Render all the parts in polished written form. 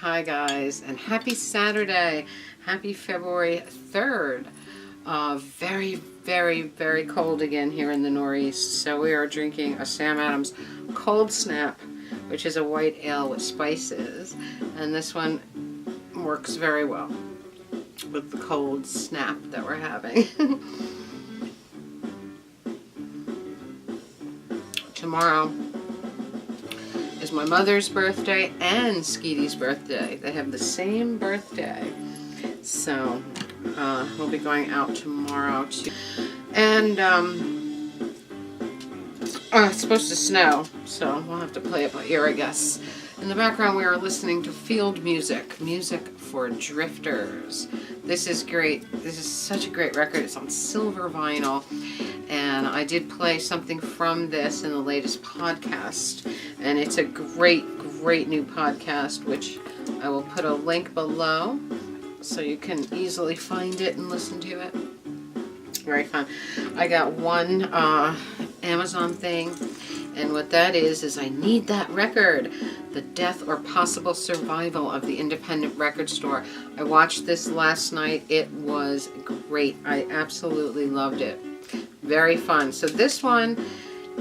Hi guys, and happy Saturday. Happy February 3rd. Very, very, very cold again here in the Northeast. So we are drinking a Sam Adams Cold Snap, which is a white ale with spices. And this one works very well with the cold snap that we're having. Tomorrow is my mother's birthday and Skeety's birthday. They have the same birthday. So we'll be going out tomorrow too. And it's supposed to snow, so we'll have to play it by ear, I guess. In the background we are listening to field music. Music for drifters. This is great. This is such a great record. It's on silver vinyl. And I did play something from this in the latest podcast. And it's a great, great new podcast, which I will put a link below so you can easily find it and listen to it. Very fun. I got one Amazon thing, and what that is I need that record, The Death or Possible Survival of the Independent Record Store. I watched this last night. It was great. I absolutely loved it. Very fun. So this one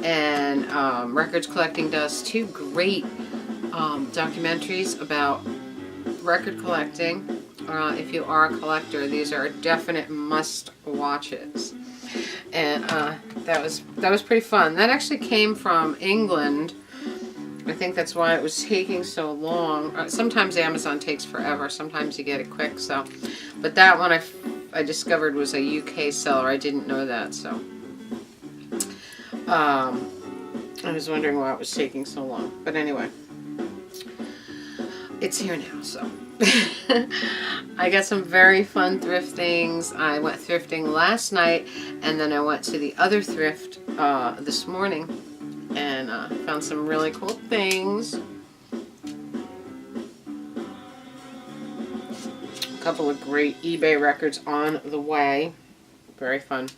and Records Collecting does two great documentaries about record collecting. If you are a collector, these are definite must-watches. And that was pretty fun. That actually came from England. I think that's why it was taking so long. Sometimes Amazon takes forever. Sometimes you get it quick. So, but that one I discovered was a UK seller. I didn't know that. So I was wondering why it was taking so long. But anyway, it's here now. So. I got some very fun thrift things. I went thrifting last night, and then I went to the other thrift this morning, and found some really cool things. A couple of great eBay records on the way. Very fun.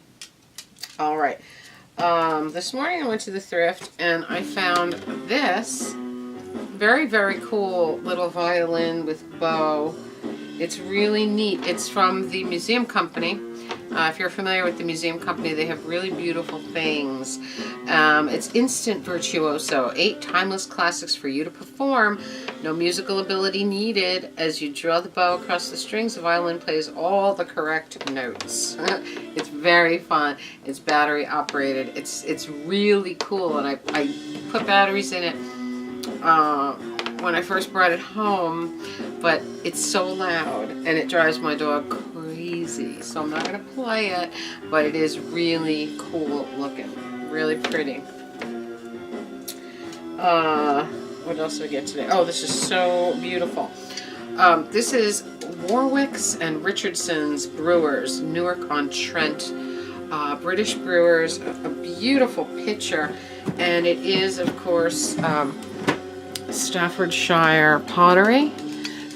All right. This morning I went to the thrift, and I found this very, very cool little violin with bow. It's really neat. It's from the Museum Company. If you're familiar with the Museum Company, they have really beautiful things. It's instant virtuoso. 8 timeless classics for you to perform. No musical ability needed. As you draw the bow across the strings, the violin plays all the correct notes. It's very fun. It's battery operated. It's really cool, and I put batteries in it when I first brought it home, but it's so loud and it drives my dog crazy, so I'm not going to play it, but it is really cool looking, really pretty. What else did I get today? Oh, this is so beautiful. This is Warwick's and Richardson's Brewers, Newark-on-Trent, British brewers. A beautiful picture, and it is, of course, Staffordshire pottery.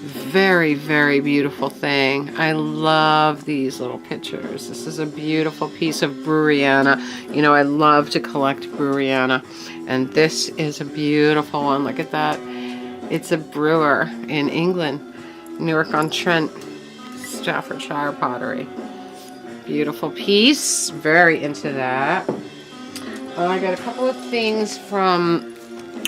Very, very beautiful thing. I love these little pictures. This is a beautiful piece of Breweriana. You know, I love to collect Breweriana, and this is a beautiful one. Look at that. It's a brewer in England, Newark-on-Trent, Staffordshire pottery. Beautiful piece. Very into that. I got a couple of things from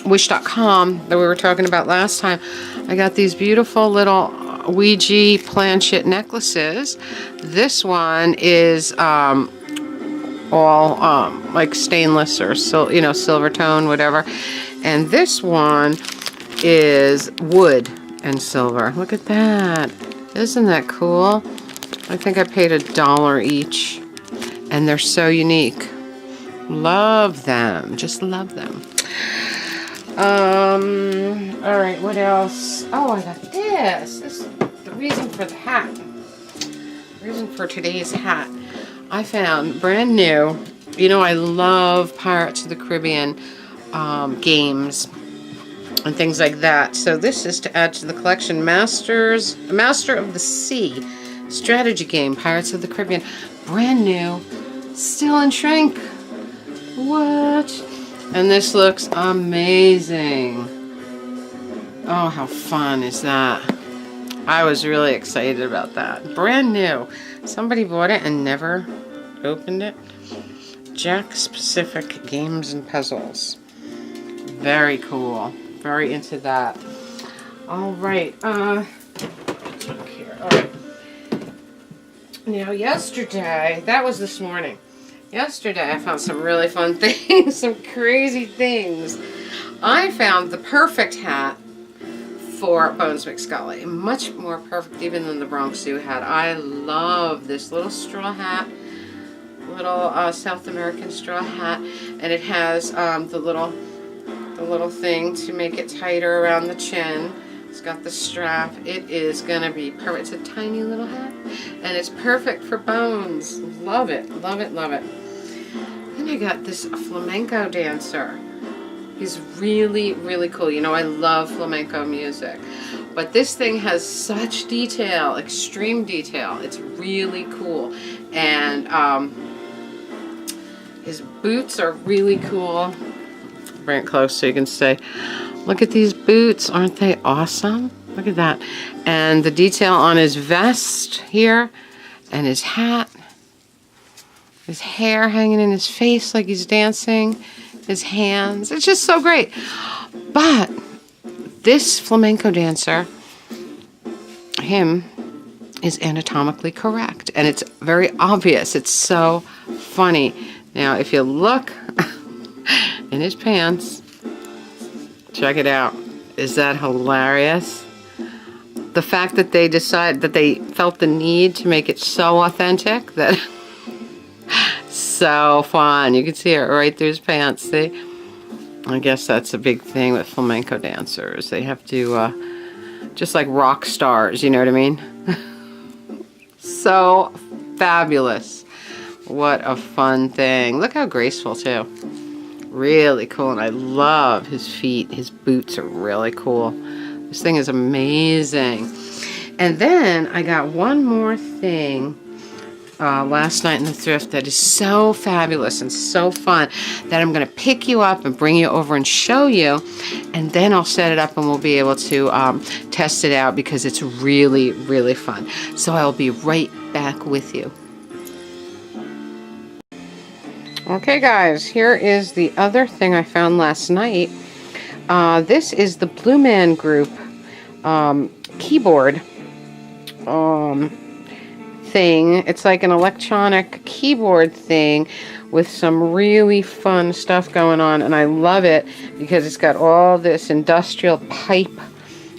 Wish.com that we were talking about last time. I got these beautiful little Ouija planchet necklaces. This one is all like stainless or silver tone, whatever. And this one is wood and silver. Look at that. Isn't that cool? I think I paid $1 each. And they're so unique. Love them. Just love them. Alright, what else? Oh, I got this. This is the reason for the hat. The reason for today's hat. I found brand new. You know, I love Pirates of the Caribbean games and things like that. So this is to add to the collection. Master of the Sea strategy game, Pirates of the Caribbean. Brand new. Still in shrink. What? And this looks amazing. Oh, how fun is that? I was really excited about that. Brand new. Somebody bought it and never opened it. Jack's Pacific Games and Puzzles. Very cool. Very into that. All right. Look here. All right. Now, yesterday, that was this morning. Yesterday, I found some really fun things, some crazy things. I found the perfect hat for Bones McScully. Much more perfect even than the Bronx Zoo hat. I love this little straw hat. Little South American straw hat. And it has the little thing to make it tighter around the chin. It's got the strap. It is going to be perfect. It's a tiny little hat. And it's perfect for Bones. Love it. Love it. Love it. Then I got this flamenco dancer. He's really, really cool. You know, I love flamenco music. But this thing has such detail, extreme detail. It's really cool. And his boots are really cool. Bring it close so you can say, look at these boots. Aren't they awesome? Look at that. And the detail on his vest here and his hat. His hair hanging in his face like he's dancing. His hands. It's just so great. But this flamenco dancer, him, is anatomically correct. And it's very obvious. It's so funny. Now, if you look in his pants, check it out. Is that hilarious? The fact that they felt the need to make it so authentic that so fun. You can see it right through his pants. See? I guess that's a big thing with flamenco dancers. They have to, just like rock stars, you know what I mean? So fabulous. What a fun thing. Look how graceful, too. Really cool. And I love his feet. His boots are really cool. This thing is amazing. And then I got one more thing last night in the thrift that is so fabulous and so fun that I'm going to pick you up and bring you over and show you, and then I'll set it up and we'll be able to test it out because it's really, really fun. So I'll be right back with you. Okay guys, here is the other thing I found last night. This is the Blue Man Group keyboard thing. It's like an electronic keyboard thing with some really fun stuff going on, and I love it because it's got all this industrial pipe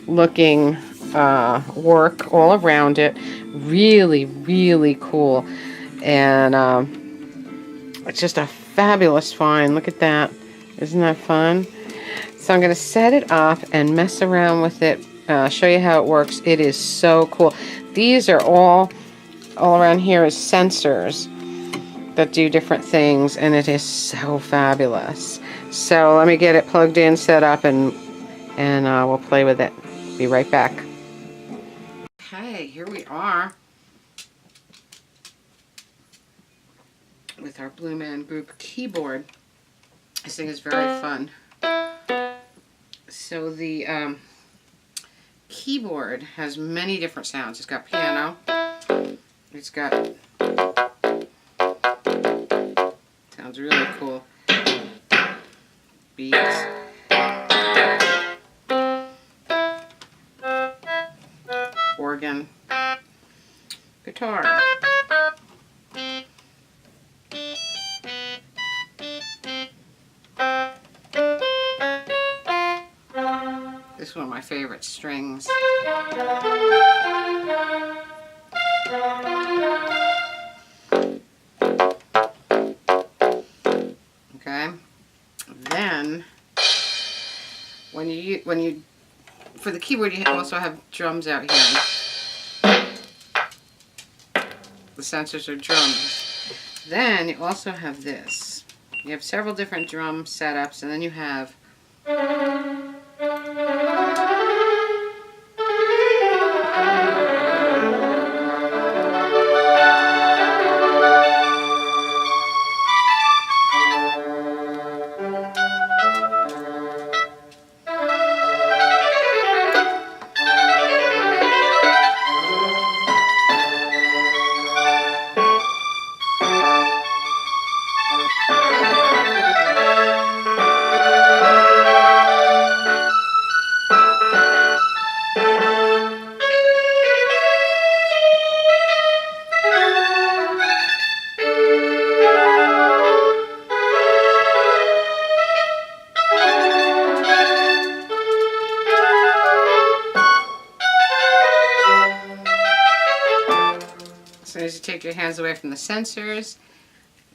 looking work all around it. Really, really cool. And it's just a fabulous find. Look at that. Isn't that fun? So I'm going to set it up and mess around with it, show you how it works. It is so cool. These are all around here is sensors that do different things, and it is so fabulous. So let me get it plugged in, set up, and we'll play with it. Be right back. Okay, here we are with our Blue Man Group keyboard. This thing is very fun. So the keyboard has many different sounds. It's got piano. It's got, sounds really cool, beats, organ, guitar, this is one of my favorite strings. Okay. Then when you for the keyboard you also have drums out here. The sensors are drums. Then you also have this. You have several different drum setups, and then you have take your hands away from the sensors,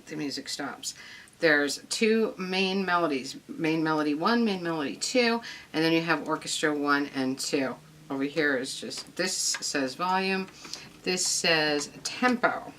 the music stops. There's two main melodies, main melody 1, main melody 2, and then you have orchestra 1 and 2. Over here is just, this says volume, this says tempo.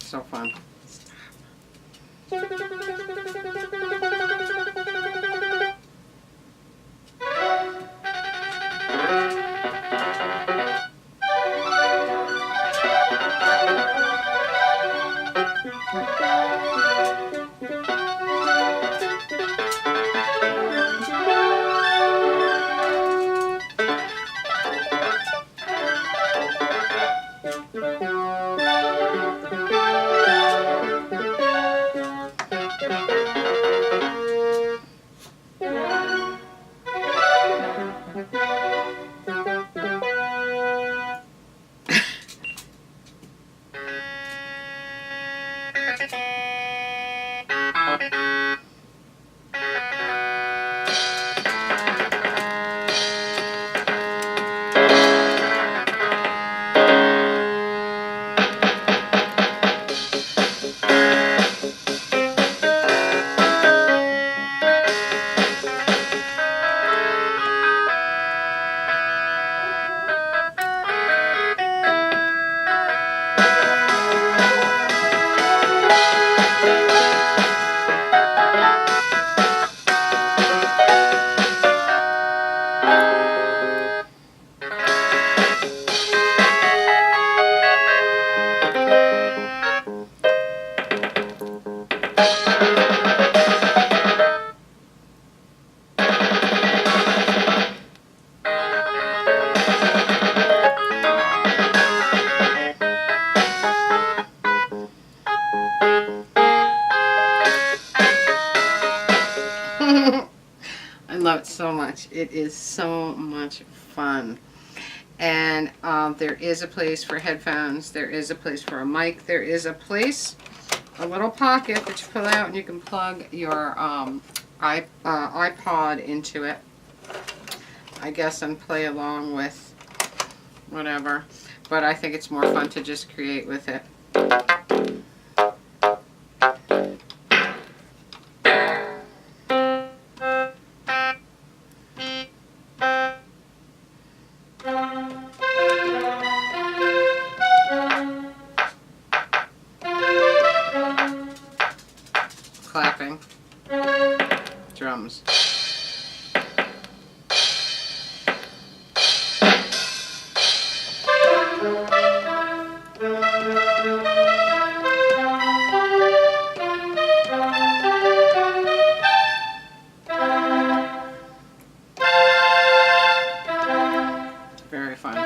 So fun. I love it so much. It is so much fun. And there is a place for headphones. There is a place for a mic. There is a place, a little pocket that you pull out and you can plug your iPod into it, I guess, and play along with whatever. But I think it's more fun to just create with it. Clapping, drums. Very fun.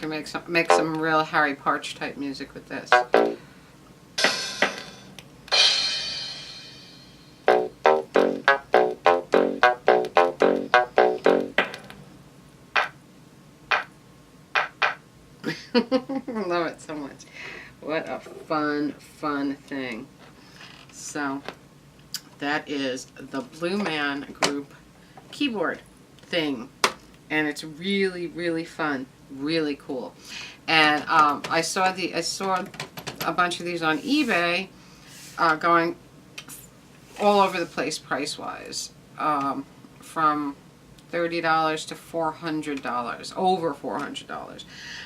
You can make some real Harry Partch type music with this. Love it so much. What a fun thing. So that is the Blue Man Group keyboard thing, and it's really, really fun, really cool. And I saw a bunch of these on eBay, going all over the place price wise, from $30 to $400, over $400.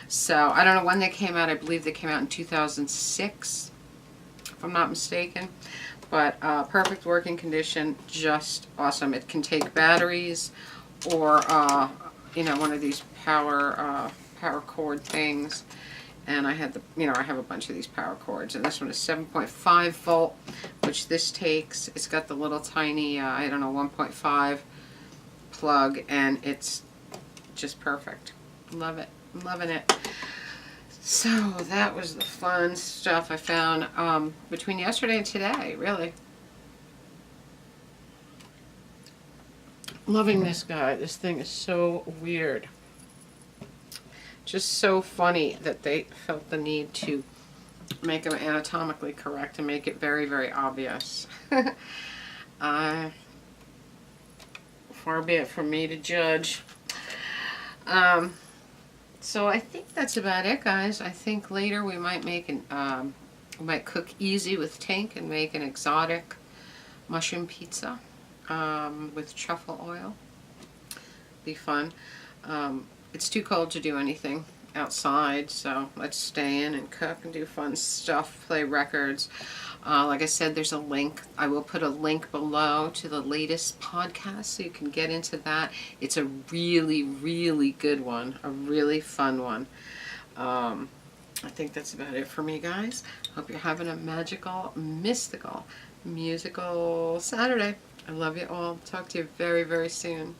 So I don't know when they came out. I believe they came out in 2006, if I'm not mistaken. But perfect working condition, just awesome. It can take batteries or one of these power cord things. And I have a bunch of these power cords, and this one is 7.5 volt, which this takes. It's got the little tiny 1.5 plug, and it's just perfect. Love it. I'm loving it. So that was the fun stuff I found between yesterday and today, really. Loving this guy. This thing is so weird. Just so funny that they felt the need to make him anatomically correct and make it very, very obvious. Far be it from me to judge. So I think that's about it, guys. I think later we might we might cook easy with Tink and make an exotic mushroom pizza with truffle oil. Be fun. It's too cold to do anything outside, so let's stay in and cook and do fun stuff, play records. Like I said, there's a link. I will put a link below to the latest podcast so you can get into that. It's a really, really good one, a really fun one. I think that's about it for me, guys. Hope you're having a magical, mystical, musical Saturday. I love you all. Talk to you very, very soon.